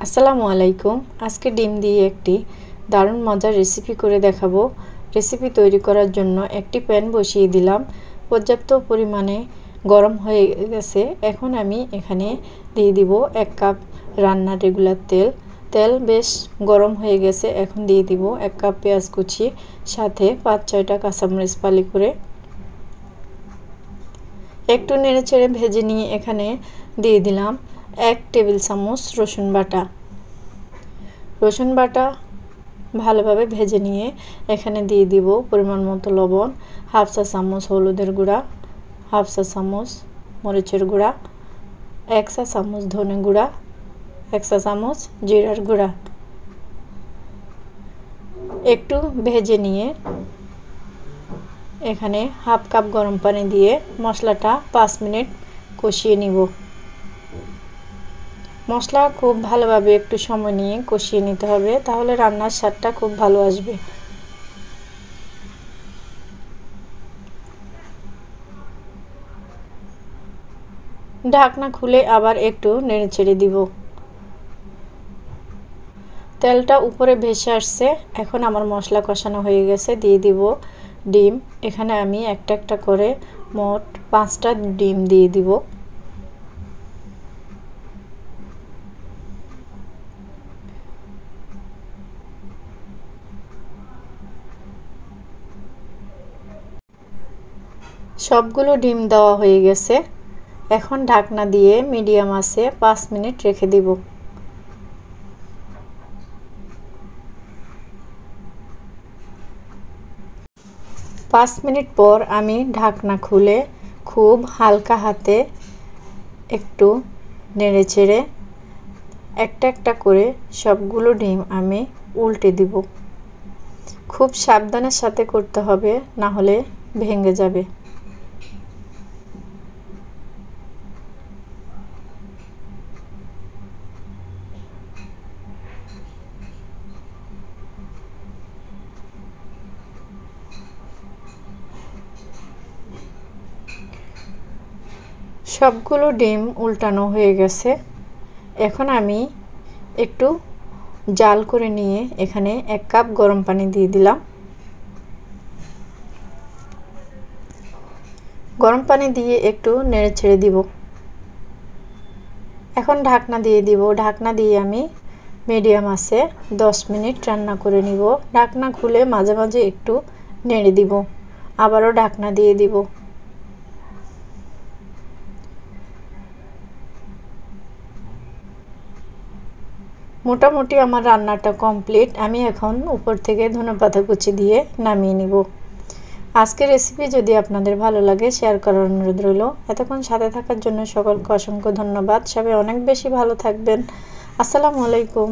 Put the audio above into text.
আসসালামু আলাইকুম। আজকে ডিম দিয়ে একটি দারুণ মজার রেসিপি করে দেখাবো। রেসিপি তৈরি করার জন্য একটি প্যান বসিয়ে দিলাম। পর্যাপ্ত পরিমাণে গরম হয়ে গেছে। এখন আমি এখানে দিয়ে দিব 1 কাপ রান্নার রেগুলার তেল। তেল বেশ গরম হয়ে গেছে। এখন দিয়ে দিব 1 কাপ পেঁয়াজ কুচি, সাথে 5-6টা কাঁচামরিচ ফালি করে একটু নেড়েচেড়ে ভেজে নিয়ে এখানে দিয়ে দিলাম 1 টেবিল চামচ রসুন বাটা। রসুন বাটা ভালোভাবে ভেজে নিয়ে এখানে দিয়ে দিব পরিমাণ মতো লবণ, হাফ চা চামচ হলুদের গুঁড়া, হাফ চা চামচ মরিচের গুঁড়া, 1 চা চামচ ধনে গুঁড়া, 1 চা চামচ জিরার গুঁড়া। একটু ভেজে নিয়ে এখানে হাফ কাপ গরম পানি দিয়ে মশলাটা 5 মিনিট কষিয়ে নিব। মশলা খুব ভালোভাবে একটু সময় নিয়ে কষিয়ে নিতে হবে, তাহলে রান্নার স্বাদটা খুব ভালো আসবে। ঢাকনা খুলে আবার একটু নেড়েচেড়ে দিব। তেলটা উপরে ভেসে আসছে। এখন আমার মশলা কষানো হয়ে গেছে। দিয়ে দিব ডিম। এখানে আমি একটা একটা করে মোট 5টা ডিম দিয়ে দিব। সবগুলো ডিম দেওয়া হয়ে গেছে। এখন ঢাকনা দিয়ে মিডিয়াম আঁচে 5 মিনিট রেখে দিব। পাঁচ মিনিট পর আমি ঢাকনা খুলে খুব হালকা হাতে একটু নেড়েচেড়ে একটা একটা করে সবগুলো ডিম আমি উল্টে দিব। খুব সাবধানের সাথে করতে হবে, না হলে ভেঙে যাবে। সবগুলো ডিম উল্টানো হয়ে গেছে। এখন আমি একটু জাল করে নিয়ে এখানে 1 কাপ গরম পানি দিয়ে দিলাম। গরম পানি দিয়ে একটু নেড়ে ছেড়ে দিব। এখন ঢাকনা দিয়ে দিব। ঢাকনা দিয়ে আমি মিডিয়াম আঁচে 10 মিনিট রান্না করে নিব। ঢাকনা খুলে মাঝে মাঝে একটু নেড়ে দিব। আবারও ঢাকনা দিয়ে দিব। মোটামুটি আমার রান্নাটা কমপ্লিট। আমি এখন উপর থেকে ধনেপাতা কুচি দিয়ে নামিয়ে নিব। আজকের রেসিপি যদি আপনাদের ভালো লাগে শেয়ার করার অনুরোধ রইল। এতক্ষণ সাথে থাকার জন্য সকলকে অসংখ্য ধন্যবাদ। সবাই অনেক বেশি ভালো থাকবেন। আসসালামু আলাইকুম।